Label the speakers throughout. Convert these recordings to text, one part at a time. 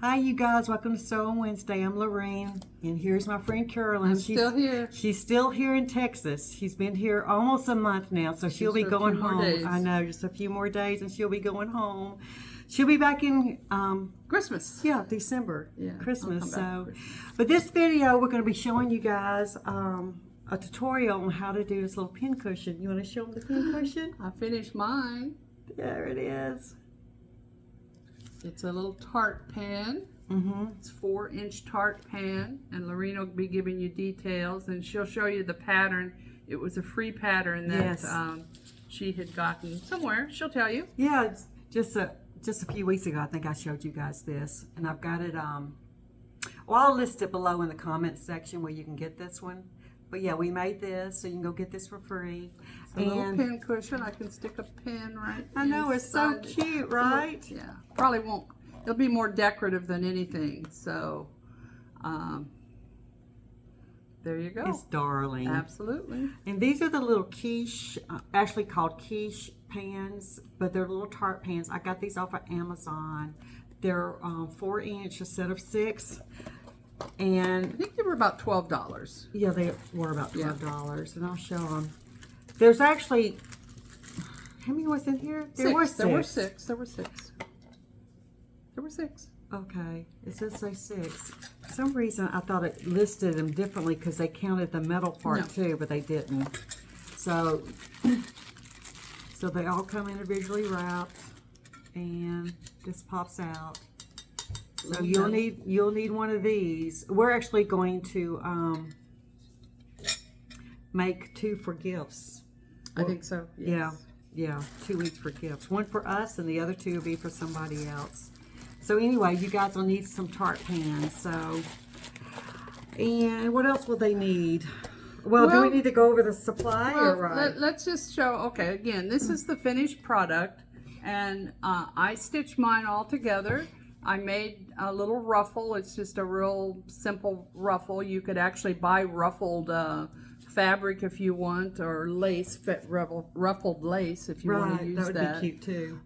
Speaker 1: Hi, you guys. Welcome to Sew on Wednesday. I'm Lorraine, and here's my friend Carolyn.
Speaker 2: I'm still here.
Speaker 1: She's still here in Texas. She's been here almost a month now, so she'll be going home. I know, just a few more days, and she'll be going home. She'll be back in
Speaker 2: Christmas.
Speaker 1: Yeah, December.
Speaker 2: Yeah,
Speaker 1: Christmas.
Speaker 2: So,
Speaker 1: but this video, we're going to be showing you guys a tutorial on how to do this little pincushion. You want to show them the pincushion?
Speaker 2: I finished mine.
Speaker 1: There it is.
Speaker 2: It's a little tart pan. It's 4-inch tart pan, and Lorena will be giving you details, and she'll show you the pattern. It was a free pattern that she had gotten somewhere. She'll tell you.
Speaker 1: Yeah, it's just a few weeks ago, I think I showed you guys this, and I've got it. Well, I'll list it below in the comments section where you can get this one. But yeah, we made this, so you can go get this for free.
Speaker 2: It's a little pin cushion. I can stick a pin right.
Speaker 1: I know, it's so cute, right?
Speaker 2: Yeah, probably won't. It'll be more decorative than anything. So, there you go.
Speaker 1: It's darling.
Speaker 2: Absolutely.
Speaker 1: And these are the little quiche, actually called quiche pans, but they're little tart pans. I got these off of Amazon. They're 4-inch, a set of 6. And
Speaker 2: I think they were about $12.
Speaker 1: Yeah, they were about $12, and I'll show them. There's actually, how many was in here? There were six. Okay, it says say 6. For some reason, I thought it listed them differently because they counted the metal part too, but they didn't. So they all come individually wrapped, and this pops out. So you'll need one of these. We're actually going to make 2 for gifts.
Speaker 2: I think so. Yes.
Speaker 1: Yeah, 2 each for gifts. 1 for us, and the other 2 will be for somebody else. So anyway, you guys will need some tart pans. So, and what else will they need? Well, do we need to go over the supply or right?
Speaker 2: Let's just show. Okay, again, this is the finished product, and I stitched mine all together. I made a little ruffle. It's just a real simple ruffle. You could actually buy ruffled fabric if you want, or lace, ruffled lace if you want to use that.
Speaker 1: That would be cute too.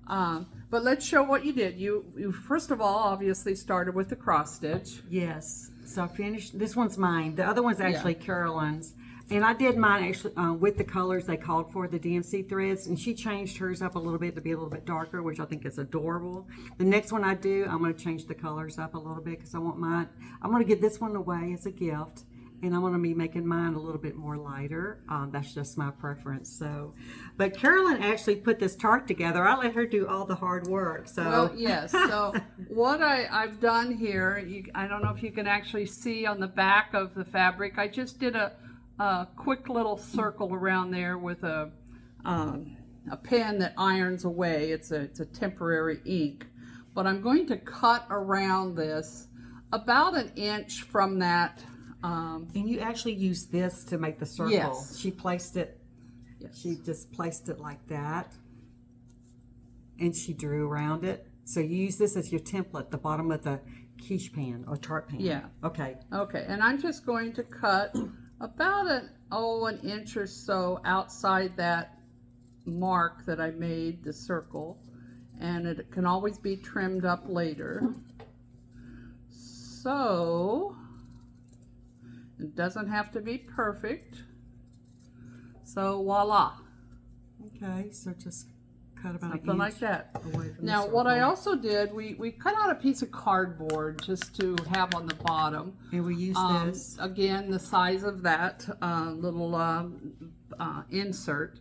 Speaker 2: But let's show what you did. You first of all obviously started with the cross stitch.
Speaker 1: Yes. So I finished. This one's mine. The other one's actually Carolyn's. And I did mine actually with the colors they called for, the DMC threads, and she changed hers up a little bit to be a little bit darker, which I think is adorable. The next one I do, I'm going to change the colors up a little bit because I want mine. I'm going to give this one away as a gift, and I'm going to be making mine a little bit more lighter. That's just my preference. So, but Carolyn actually put this tart together. I let her do all the hard work. So,
Speaker 2: well, yes. So what I've done here, I don't know if you can actually see on the back of the fabric. I just did a quick little circle around there with a pen that irons away. It's a temporary ink, but I'm going to cut around this about 1 inch from that.
Speaker 1: And you actually used this to make the circle.
Speaker 2: Yes.
Speaker 1: She placed it.
Speaker 2: Yes.
Speaker 1: She just placed it like that, and she drew around it. So you use this as your template, the bottom of the quiche pan or tart pan.
Speaker 2: Yeah.
Speaker 1: Okay.
Speaker 2: Okay, and I'm just going to cut about an inch or so outside that mark that I made, the circle, and it can always be trimmed up later. So it doesn't have to be perfect. So voila.
Speaker 1: Okay, so just cut about
Speaker 2: Something
Speaker 1: an inch
Speaker 2: like that.
Speaker 1: away from
Speaker 2: Now
Speaker 1: the
Speaker 2: what I
Speaker 1: circle.
Speaker 2: also did, we cut out a piece of cardboard just to have on the bottom.
Speaker 1: And we used this.
Speaker 2: Again, the size of that little insert.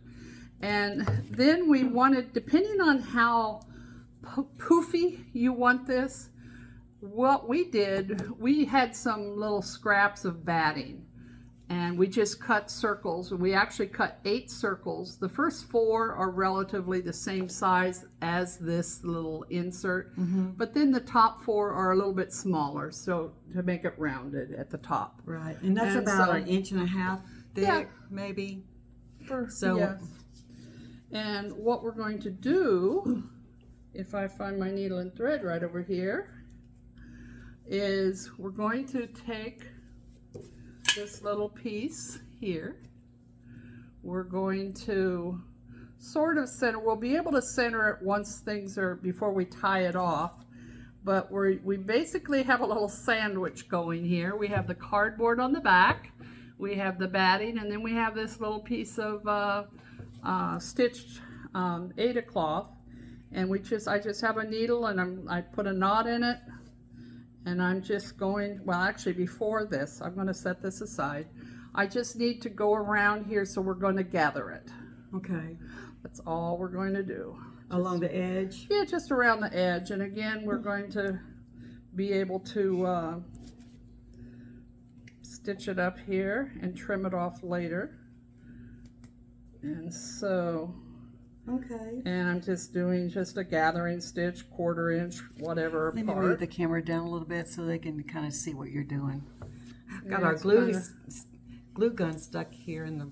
Speaker 2: And then we wanted, depending on how poofy you want this, what we did, we had some little scraps of batting. And we just cut circles. We actually cut 8 circles. The first 4 are relatively the same size as this little insert, but then the top 4 are a little bit smaller, so to make it rounded at the top.
Speaker 1: Right, and that's about 1.5 inches thick, maybe. So,
Speaker 2: yes. And what we're going to do, if I find my needle and thread right over here, is we're going to take this little piece here. We're going to sort of center. We'll be able to center it once things are, before we tie it off. but we basically have a little sandwich going here. We have the cardboard on the back, we have the batting, and then we have this little piece of stitched Aida cloth, and I just have a needle, and I put a knot in it, and I'm just going, well, actually before this, I'm going to set this aside. I just need to go around here, so we're going to gather it.
Speaker 1: Okay.
Speaker 2: That's all we're going to do.
Speaker 1: Along the edge?
Speaker 2: Yeah, just around the edge. And again, we're going to be able to stitch it up here and trim it off later. And so,
Speaker 1: okay.
Speaker 2: And I'm just doing just a gathering stitch, 1/4 inch, whatever
Speaker 1: Let me
Speaker 2: apart.
Speaker 1: move the camera down a little bit so they can kind of see what you're doing. Got
Speaker 2: Yeah,
Speaker 1: our
Speaker 2: it's
Speaker 1: glue gun stuck here in the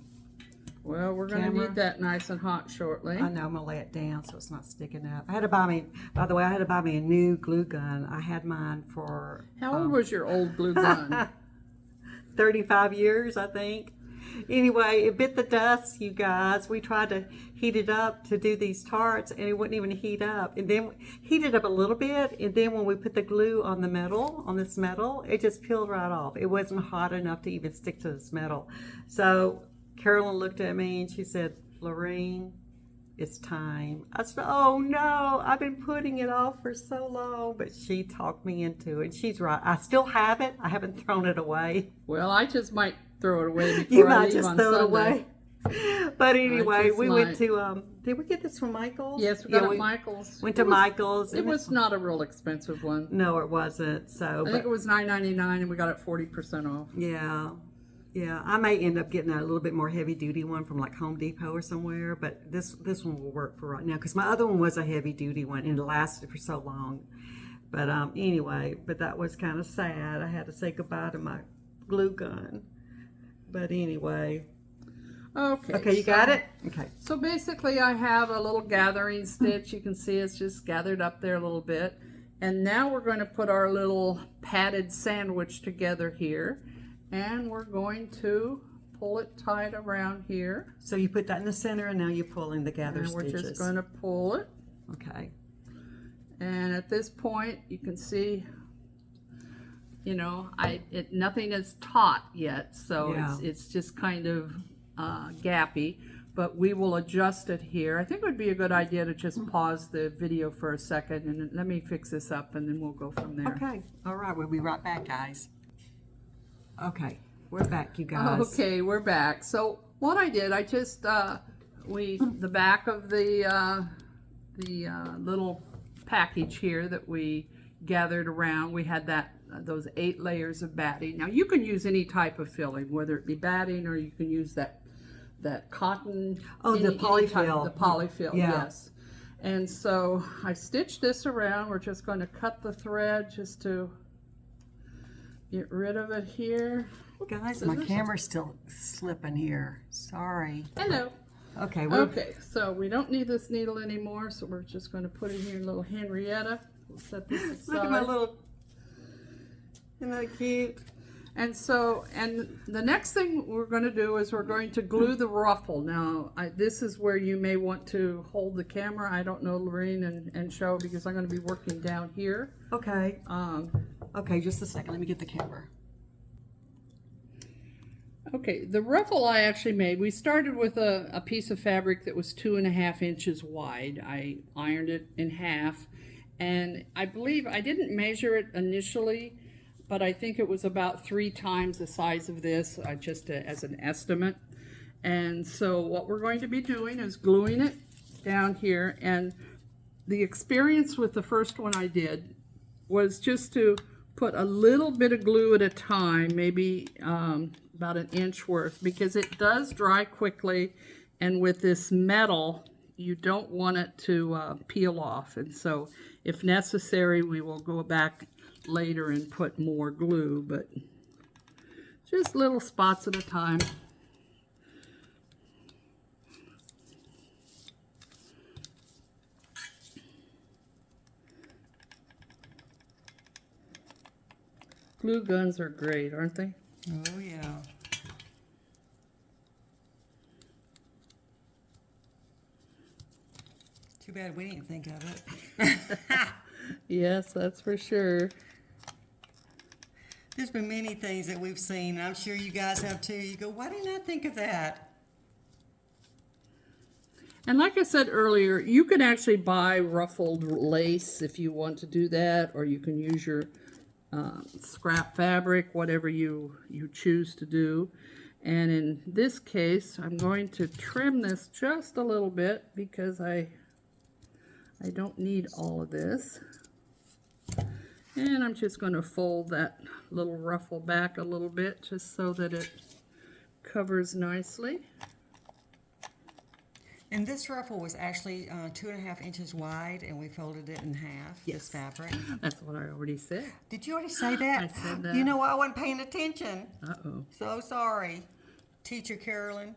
Speaker 2: Well, we're going to
Speaker 1: camera.
Speaker 2: need that nice and hot shortly.
Speaker 1: I know, I'm gonna lay it down so it's not sticking up. I had to buy me, by the way, I had to buy me a new glue gun. I had mine for
Speaker 2: How old was your old glue gun?
Speaker 1: 35 years, I think. Anyway, it bit the dust, you guys. We tried to heat it up to do these tarts, and it wouldn't even heat up. And then heated up a little bit, and then when we put the glue on the metal, on this metal, it just peeled right off. It wasn't hot enough to even stick to this metal. So Carolyn looked at me and she said, "Lorene, it's time." I said, "Oh no, I've been putting it off for so long." But she talked me into it. She's right. I still have it. I haven't thrown it away.
Speaker 2: Well, I just might throw it away before
Speaker 1: You
Speaker 2: I
Speaker 1: might
Speaker 2: leave
Speaker 1: just
Speaker 2: on
Speaker 1: throw it
Speaker 2: Sunday.
Speaker 1: away. But anyway,
Speaker 2: just
Speaker 1: we
Speaker 2: might.
Speaker 1: went to, did we get this from Michael's?
Speaker 2: Yes, we got
Speaker 1: Yeah,
Speaker 2: it at Michael's.
Speaker 1: Went to Michael's.
Speaker 2: It was not a real expensive one.
Speaker 1: No, it wasn't. So,
Speaker 2: I think it was $9.99 and we got it 40% off.
Speaker 1: yeah. Yeah, I may end up getting a little bit more heavy duty one from like Home Depot or somewhere, but this one will work for right now because my other one was a heavy duty one and it lasted for so long. But anyway, but that was kind of sad. I had to say goodbye to my glue gun. But anyway. Okay, you got it? Okay.
Speaker 2: So basically I have a little gathering stitch. You can see it's just gathered up there a little bit. And now we're going to put our little padded sandwich together here. And we're going to pull it tight around here.
Speaker 1: So you put that in the center and now you pull in the gather
Speaker 2: And
Speaker 1: stitches.
Speaker 2: we're just going to pull it.
Speaker 1: Okay.
Speaker 2: And at this point you can see, you know, nothing is taut yet, so
Speaker 1: Yeah.
Speaker 2: it's just kind of gappy, but we will adjust it here. I think it would be a good idea to just pause the video for a second and let me fix this up and then we'll go from there.
Speaker 1: Okay. All right. We'll be right back, guys. Okay. We're back, you guys.
Speaker 2: Okay, we're back. So what I did, I just the back of the little package here that we gathered around, we had those 8 layers of batting. Now you can use any type of filling, whether it be batting or you can use that cotton.
Speaker 1: Oh, the polyfill.
Speaker 2: The polyfill,
Speaker 1: Yeah.
Speaker 2: yes. And so I stitched this around. We're just going to cut the thread just to get rid of it here.
Speaker 1: Guys, my camera's still slipping here. Sorry.
Speaker 2: Hello.
Speaker 1: Okay.
Speaker 2: Okay, so we don't need this needle anymore, so we're just going to put in here a little Henrietta. We'll set this aside.
Speaker 1: Look at my little. Isn't that cute?
Speaker 2: And the next thing we're going to do is we're going to glue the ruffle. Now, this is where you may want to hold the camera. I don't know, Lorene, and show because I'm going to be working down here.
Speaker 1: Okay. Okay, just a second. Let me get the camera.
Speaker 2: Okay, the ruffle I actually made, we started with a piece of fabric that was 2.5 inches wide. I ironed it in half, and I believe I didn't measure it initially, but I think it was about 3 times the size of this, just as an estimate. And so what we're going to be doing is gluing it down here, and the experience with the first one I did was just to put a little bit of glue at a time, maybe about 1 inch worth, because it does dry quickly, and with this metal you don't want it to peel off. And so if necessary we will go back later and put more glue, but just little spots at a time. Glue guns are great, aren't they?
Speaker 1: Oh, yeah. Too bad we didn't think of it.
Speaker 2: Yes, that's for sure.
Speaker 1: There's been many things that we've seen, and I'm sure you guys have too. You go, why didn't I think of that?
Speaker 2: And like I said earlier, you can actually buy ruffled lace if you want to do that, or you can use your scrap fabric, whatever you choose to do. And in this case, I'm going to trim this just a little bit because I don't need all of this. And I'm just going to fold that little ruffle back a little bit just so that it covers nicely.
Speaker 1: And this ruffle was actually 2.5 inches wide, and we folded it in half, this fabric.
Speaker 2: That's what I already said.
Speaker 1: Did you already say that?
Speaker 2: I said that.
Speaker 1: You know what? I wasn't paying attention.
Speaker 2: Uh-oh.
Speaker 1: So sorry, Teacher Carolyn.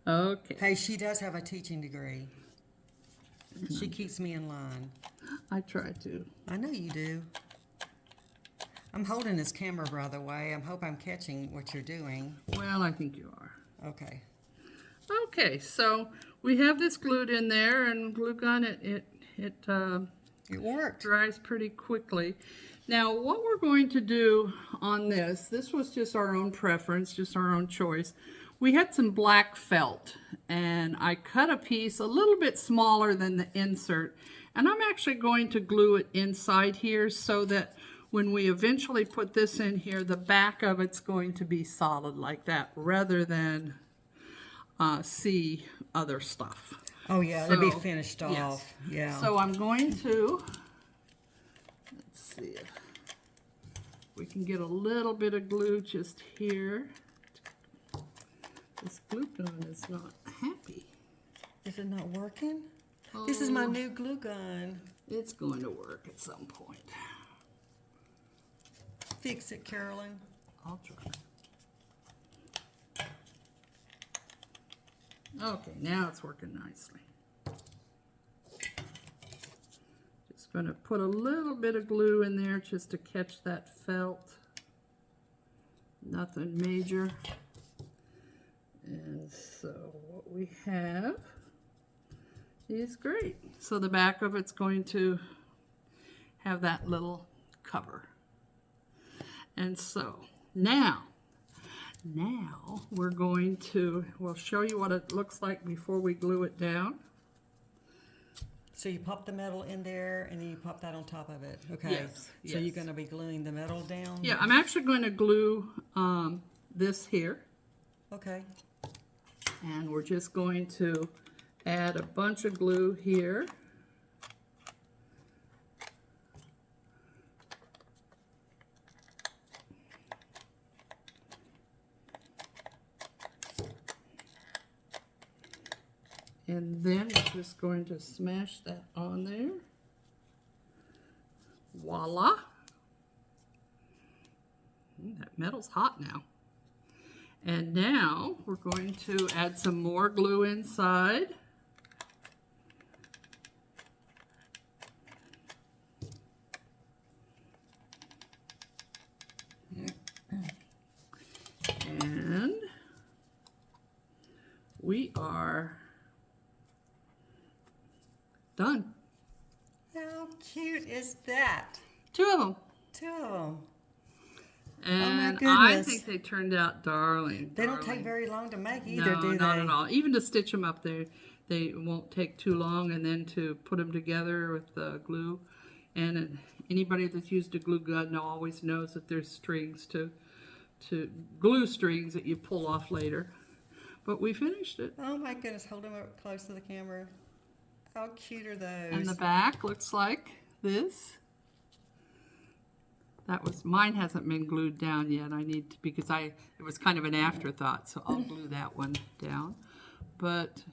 Speaker 2: Okay.
Speaker 1: Hey, she does have a teaching degree. She keeps me in line.
Speaker 2: I try to.
Speaker 1: I know you do. I'm holding this camera, by the way. I hope I'm catching what you're doing.
Speaker 2: Well, I think you are.
Speaker 1: Okay.
Speaker 2: Okay, so we have this glued in there, and glue gun, it
Speaker 1: worked.
Speaker 2: dries pretty quickly. Now, what we're going to do on this was just our own preference, just our own choice. We had some black felt, and I cut a piece a little bit smaller than the insert, and I'm actually going to glue it inside here so that when we eventually put this in here, the back of it's going to be solid like that, rather than see other stuff.
Speaker 1: Oh yeah,
Speaker 2: So,
Speaker 1: it'll be finished off.
Speaker 2: yes.
Speaker 1: Yeah.
Speaker 2: So I'm going to, let's see if we can get a little bit of glue just here. This glue gun is not happy.
Speaker 1: Is it not working? This is my new glue gun.
Speaker 2: It's going to work at some point.
Speaker 1: Fix it, Carolyn.
Speaker 2: I'll try. Okay, now it's working nicely. Just going to put a little bit of glue in there just to catch that felt. Nothing major. And so what we have is great. So the back of it's going to have that little cover. And so now we're going to, we'll show you what it looks like before we glue it down.
Speaker 1: So you pop the metal in there, and then you pop that on top of it. Okay.
Speaker 2: Yes,
Speaker 1: So
Speaker 2: yes.
Speaker 1: you're going to be gluing the metal down?
Speaker 2: Yeah, I'm actually going to glue this here.
Speaker 1: Okay.
Speaker 2: And we're just going to add a bunch of glue here. And then we're just going to smash that on there. Voila. That metal's hot now. And now we're going to add some more glue inside. And we are done.
Speaker 1: How cute is that?
Speaker 2: 2 of them.
Speaker 1: 2 of them.
Speaker 2: And
Speaker 1: goodness.
Speaker 2: I think they turned out darling.
Speaker 1: They don't take very long to make either,
Speaker 2: No,
Speaker 1: do they?
Speaker 2: not at all. Even to stitch them up, they won't take too long, and then to put them together with the glue. And anybody that's used a glue gun always knows that there's strings to glue strings that you pull off later. But we finished it.
Speaker 1: Oh my goodness, hold them up close to the camera. How cute are those?
Speaker 2: And the back looks like this. That was, mine hasn't been glued down yet. I need to, because it was kind of an afterthought, so I'll glue that one down. But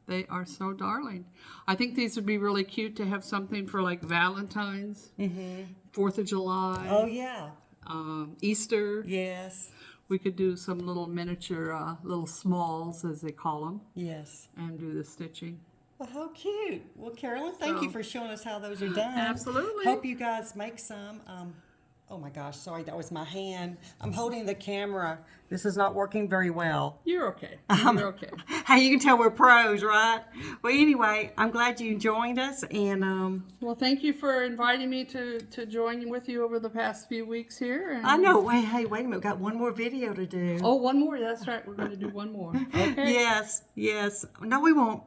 Speaker 2: they are so darling. I think these would be really cute to have something for like Valentine's, 4th of July.
Speaker 1: Oh yeah.
Speaker 2: Easter.
Speaker 1: Yes.
Speaker 2: We could do some little miniature, little smalls as they call them.
Speaker 1: Yes.
Speaker 2: And do the stitching.
Speaker 1: Well, how cute. Well, Carolyn, thank you for showing us how those are done.
Speaker 2: Absolutely.
Speaker 1: Hope you guys make some. Oh my gosh, sorry, that was my hand. I'm holding the camera. This is not working very well.
Speaker 2: You're okay. You're okay.
Speaker 1: Hey, you can tell we're pros, right? Well, anyway, I'm glad you joined us, and
Speaker 2: Well, thank you for inviting me to join with you over the past few weeks here. And...
Speaker 1: I know. Wait a minute. We've got one more video to do.
Speaker 2: Oh, one more. That's right. We're going to do one more. Okay.
Speaker 1: Yes. No, we won't.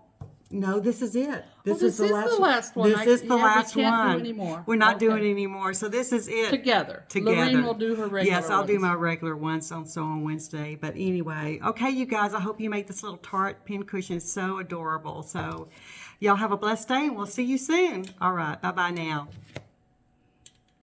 Speaker 1: No, this is it.
Speaker 2: This is the last one.
Speaker 1: This is the last
Speaker 2: we can't
Speaker 1: one.
Speaker 2: do anymore.
Speaker 1: We're not
Speaker 2: Okay.
Speaker 1: doing it anymore. So this is it.
Speaker 2: Together.
Speaker 1: Together.
Speaker 2: Lorraine will do her regular
Speaker 1: Yes, I'll do
Speaker 2: ones.
Speaker 1: my regular ones on Sew on Wednesday. But anyway, okay, you guys, I hope you make this little tart pincushion so adorable. So y'all have a blessed day, and we'll see you soon. All right, bye-bye now.